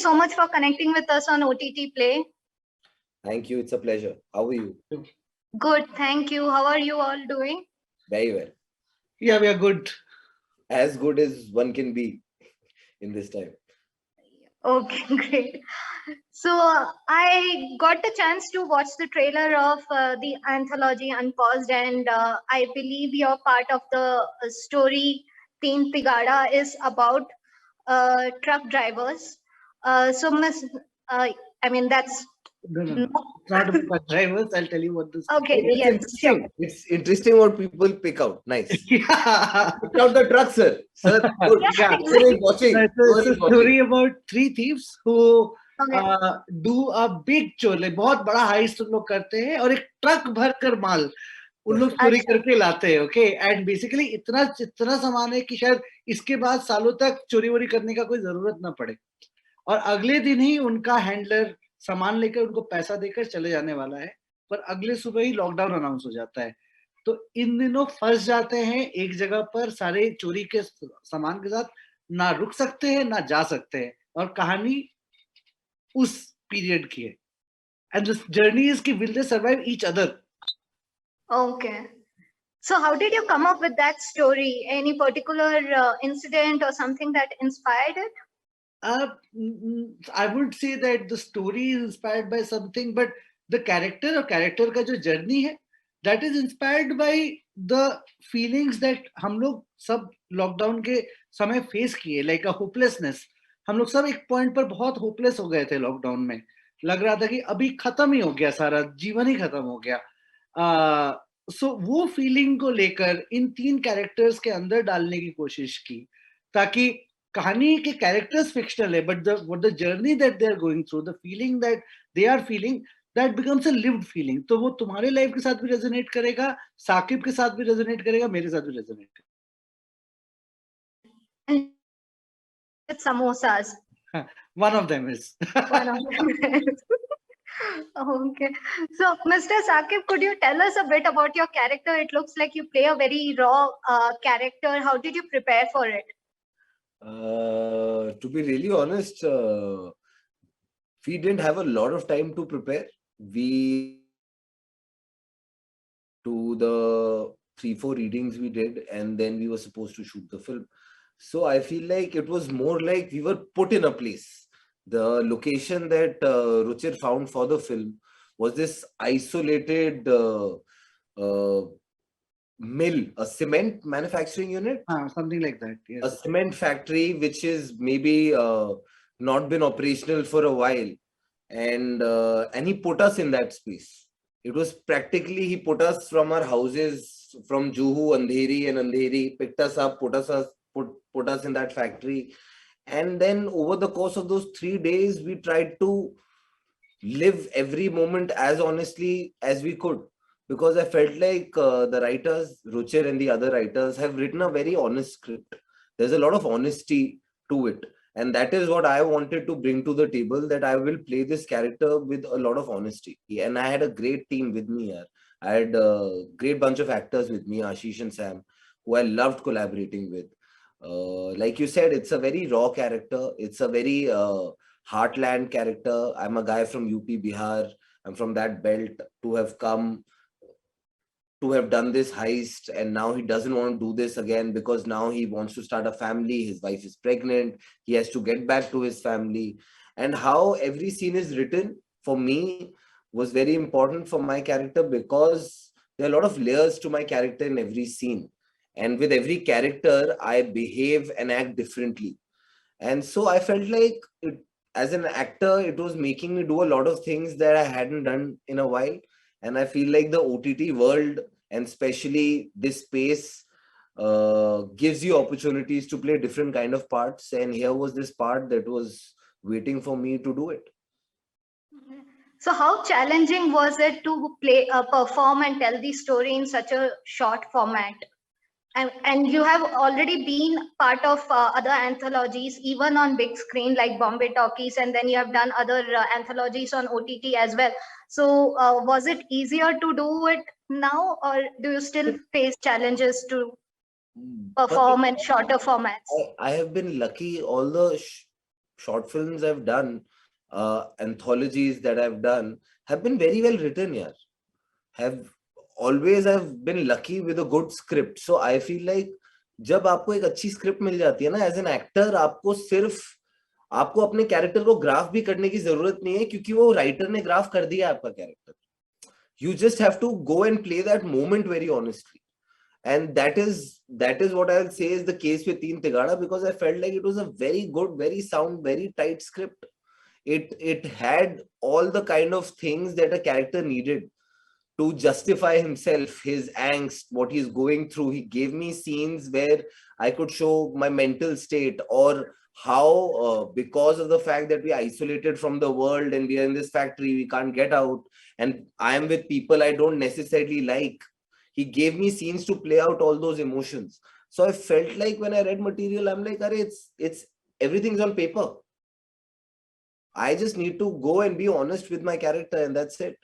so much for connecting with us on OTT Play. Thank you. It's a pleasure. How are you? Good, thank you. How are you all doing? Very well. Yeah, we are good. As good as one can be in this time. Okay, great. So I got the chance to watch the trailer of the anthology Unpaused, and I believe you're part of the story. Teen Tigada is about truck drivers. So, Miss, I mean, that's No. It's not about drivers. I'll tell you what this. okay. It's Yes, interesting. sure. It's interesting what people pick out. Nice. Yeah. Pick out the truck, sir. Sir, good. Yeah. Who is watching? It's a story about 3 thieves who Okay. do a big chore. Like बहुत बड़ा heist उन लोग करते हैं और एक truck भर कर माल उन लोग चोरी अच्छा। करके लाते हैं. ओके एंड बेसिकली इतना सामान है कि शायद इसके बाद सालों तक चोरी वोरी करने का कोई जरूरत ना पड़े और अगले दिन ही उनका हैंडलर सामान लेकर उनको पैसा देकर चले जाने वाला है पर अगले सुबह ही लॉकडाउन अनाउंस हो जाता है. तो इन दिनों फंस जाते हैं एक जगह पर सारे चोरी के सामान के साथ, ना रुक सकते हैं ना जा सकते हैं और कहानी उस पीरियड की है. एंड द जर्नी इज कि will they survive each other. Okay. So how did you come up with that story? Any particular incident or something that inspired it? I would say that the story is inspired by something, but the character or character का जो journey है, that is inspired by the feelings that हम लोग सब lockdown के समय face किए, like a hopelessness. हम लोग सब एक point पर बहुत hopeless हो गए थे lockdown में. लग रहा था कि अभी खत्म ही हो गया सारा, जीवन ही खत्म हो गया. So वो feeling को लेकर इन 3 characters के अंदर डालने की कोशिश की ताकि कहानी के कैरेक्टर्स फिक्शनल है but the journey that they are going through the feeling that they are feeling that becomes a lived feeling. तो वो तुम्हारे लाइफ के साथ भी रेजोनेट करेगा, साकिब के साथ भी रेजोनेट करेगा, मेरे साथ भी रेजोनेट करेगा. Samosas. One of them is. One of them is. Okay. So, Mr. Saqib, could you tell us a bit about your character? It looks like you play a very raw character. How did you prepare for it? To be really honest, we didn't have a lot of time to prepare. We to the 3-4 readings we did, and then we were supposed to shoot the film. So I feel like it was more like we were put in a place. The location that Ruchir found for the film was this isolated mill, a cement manufacturing unit. Something like that, yes. A cement factory which is maybe not been operational for a while, and he put us in that space. It was practically, he put us from our houses from Juhu, Andheri and Andheri, picked us up, put us in that factory. And then over the course of those 3 days, we tried to live every moment as honestly as we could. Because I felt like the writers, Ruchir and the other writers, have written a very honest script. There's a lot of honesty to it. And that is what I wanted to bring to the table, that I will play this character with a lot of honesty. And I had a great team with me here. I had a great bunch of actors with me, Ashish and Sam, who I loved collaborating with. Like you said, it's a very raw character. It's a very heartland character. I'm a guy from UP, Bihar. I'm from that belt to have come to have done this heist, and now he doesn't want to do this again because now he wants to start a family. His wife is pregnant. He has to get back to his family. And how every scene is written for me was very important for my character, because there are a lot of layers to my character in every scene. And with every character, I behave and act differently. And so I felt like as an actor, it was making me do a lot of things that I hadn't done in a while. And I feel like the OTT world, and especially this space, gives you opportunities to play different kind of parts. And here was this part that was waiting for me to do it. So how challenging was it to perform and tell the story in such a short format? And you have already been part of other anthologies, even on big screen like Bombay Talkies, and then you have done other anthologies on OTT as well. So was it easier to do it now, or do you still face challenges to perform in shorter formats? I have been lucky. All the short films I've done, anthologies that I've done have been very well written, yaar. I've been lucky with a good script. So I feel like जब आपको एक अच्छी script मिल जाती है ना, as an actor आपको अपने character को ग्राफ भी करने की जरूरत नहीं है, क्योंकि वो राइटर ने ग्राफ कर दिया आपका character. You just have to go and play that moment very honestly. And that is what I'll say is the case with Tigada, because I felt like it was a very good, very sound, very tight script. It had all the kind of things that a character needed to justify himself, his angst, what he's going through. He gave me scenes where I could show my mental state, or how because of the fact that we are isolated from the world and we are in this factory, we can't get out, and I am with people I don't necessarily like. He gave me scenes to play out all those emotions. So I felt like when I read material, I'm like, it's everything's on paper. I just need to go and be honest with my character, and that's it.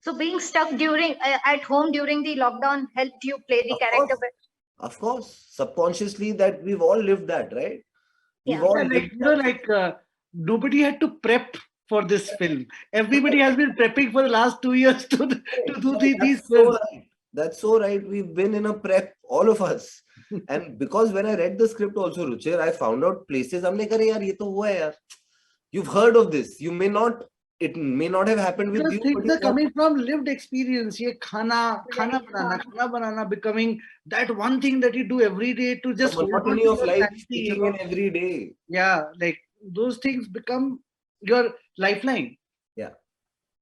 So being stuck at home during the lockdown helped you play the character better? Of course, subconsciously, that we've all lived that, right? Yeah. Nobody had to prep for this film. Everybody has been prepping for the last 2 years to do these films. That's so right. We've been in a prep, all of us. And because when I read the script also, Ruchir, I found out places. I'm like, "Arey yaar, ye to hua hai yaar." You've heard of this. It may not have happened with you. Things are coming from lived experience. Ye khana banana becoming that one thing that you do every day to just the monotony of life kicking in every day. Yeah, like those things become your lifeline. Yeah.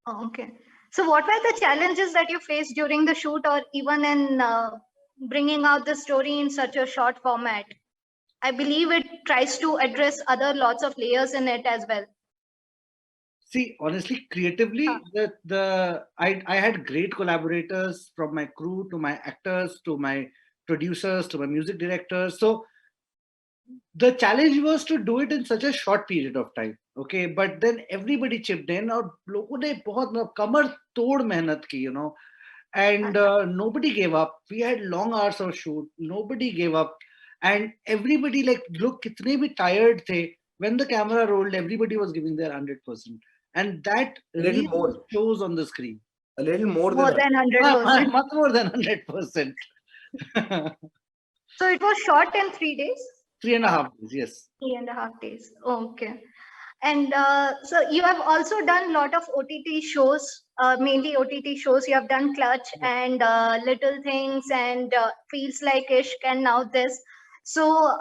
Oh, okay. So what were the challenges that you faced during the shoot, or even in bringing out the story in such a short format? I believe it tries to address lots of layers in it as well. See, honestly, creatively, I had great collaborators, from my crew to my actors to my producers to my music directors. So the challenge was to do it in such a short period of time. Okay, but then everybody chipped in, और लोगों ने बहुत कमर तोड़ मेहनत की, and nobody gave up. We had long hours of shoot. Nobody gave up, and everybody, like, look, कितने भी tired थे. When the camera rolled, everybody was giving their 100%, and that really shows on the screen. A little more than 100%. Much more than 100%. So it was shot in 3 days? 3.5 days, yes. 3.5 days. Okay. And so you have also done a lot of OTT shows, mainly OTT shows. You have done Clutch and Little Things and Feels Like Ishq, and now this. So,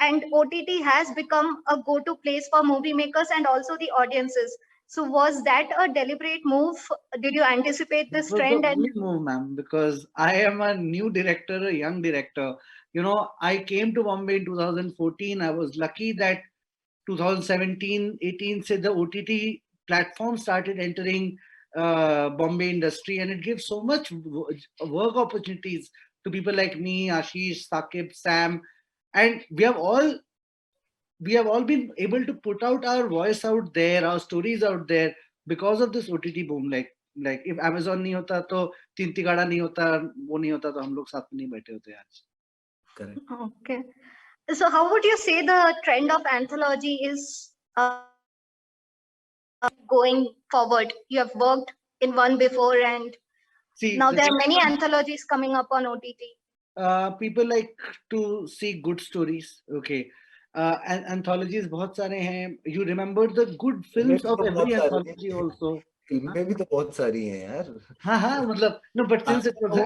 and OTT has become a go-to place for movie makers and also the audiences. So was that a deliberate move? Did you anticipate this trend? It was a move, ma'am, because I am a new director, a young director. I came to Bombay in 2014. I was lucky that 2017-18 se the OTT platform started entering Bombay industry, and it gives so much work opportunities to people like me, Ashish, Saqib, Sam, and we have all been able to put out our voice out there, our stories out there, because of this OTT boom. Like if Amazon nahi hota, to Tigada nahi hota, wo nahi hota, to hum log saath mein nahi baithe hote aaj. Correct. Okay. So how would you say the trend of anthology is going forward? You have worked in one before, and now there are many anthologies coming up on OTT. People like to see good stories. Okay. And anthologies बहुत सारे हैं. You remember the good films of every anthology also. फिल्में भी तो बहुत सारी हैं यार. हाँ मतलब no, but since it was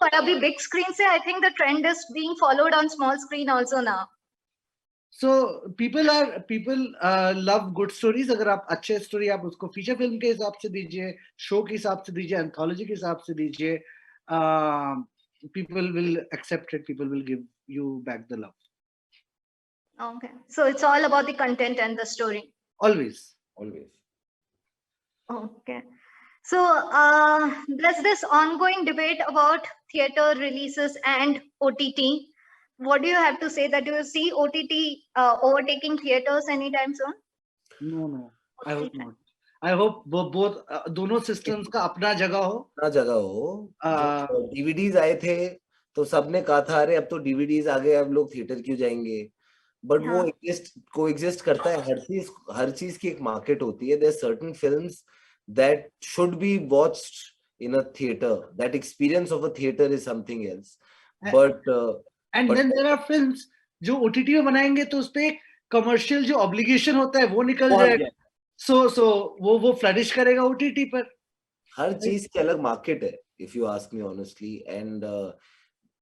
but abhi big screen se, I think the trend is being followed on small screen also now. So people love good stories. अगर आप अच्छे story आप उसको feature film के हिसाब से दीजिए, show के हिसाब से दीजिए, anthology के हिसाब से दीजिए, people will accept it. People will give you back the love. Okay, so it's all about the content and the story. Always. Okay. So there's this ongoing debate about theater releases and OTT. What do you have to say? That do you see OTT overtaking theaters anytime soon? No. I hope not. I hope both दोनों systems का अपना जगह हो. DVDs आए थे तो सबने कहा था अरे अब तो DVDs आ गए, अब लोग थिएटर क्यों जाएंगे. but वो हाँ. coexist करता है. हर चीज की एक market होती है. There are certain films that should be watched in a theater. That experience of a theater is something else. But and then there are films जो OTT में बनाएंगे तो उसपे एक commercial जो obligation होता है वो निकल जाएगा. So वो flourish करेगा OTT पर. हर चीज की अलग market है, if you ask me honestly. And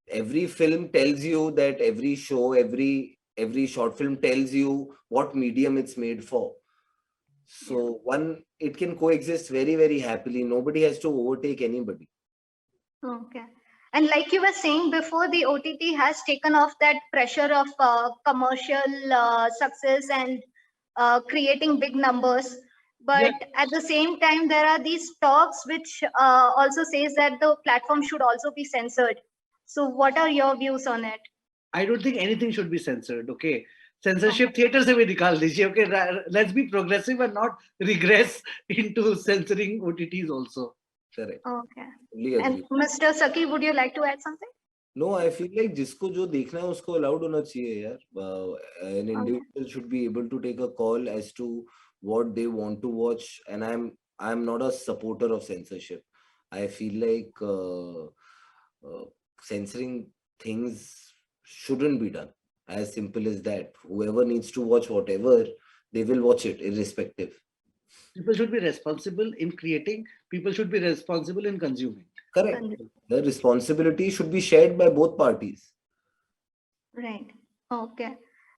every film tells you that every show, every short film tells you what medium it's made for. So it can coexist very, very happily. Nobody has to overtake anybody. Okay. And like you were saying before, the OTT has taken off that pressure of commercial success and creating big numbers. But at the same time, there are these talks which also says that the platform should also be censored. So what are your views on it? I don't think anything should be censored. Okay. Censorship theater से भी निकाल दीजिए. Okay. Let's be progressive and not regress into censoring OTTs also. Correct. Okay. Totally And agree. Mr. Saqib, would you like to add something? No, I feel like जिसको जो देखना है उसको allowed होना चाहिए यार. An individual should be able to take a call as to what they want to watch, and I'm not a supporter of censorship. I feel like censoring things shouldn't be done. As simple as that. Whoever needs to watch whatever, they will watch it irrespective. People should be responsible in creating. People should be responsible in consuming. Correct. The responsibility should be shared by both parties. Right. Okay.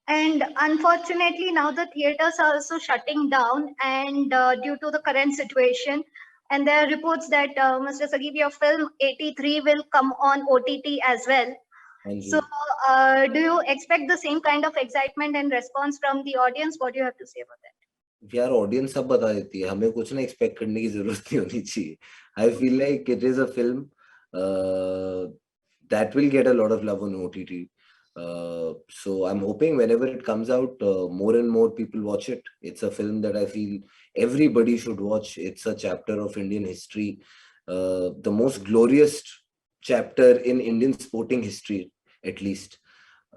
And unfortunately, now the theaters are also shutting down, and due to the current situation, and there are reports that Mr. Saqib, your film 83 will come on OTT as well. So, do you expect the same kind of excitement and response from the audience? What do you have to say about that? यार audience सब बता देती है, हमें कुछ ना expect करने की जरूरत नहीं होनी चाहिए. I feel like it is a film that will get a lot of love on OTT. So I'm hoping whenever it comes out, more and more people watch it. It's a film that I feel everybody should watch. It's a chapter of Indian history, the most glorious chapter in Indian sporting history, at least.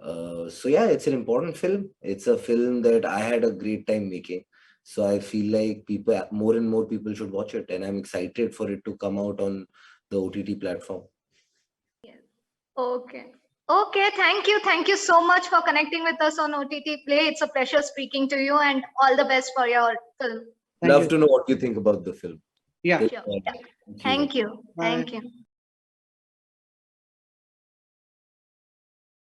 So yeah, it's an important film. It's a film that I had a great time making. So I feel like more and more people should watch it, and I'm excited for it to come out on the OTT platform. Okay. Okay, thank you so much for connecting with us on OTT Play. It's a pleasure speaking to you, and all the best for your film. Love to know what you think about the film. Yeah. Sure. Thank you. Thank you.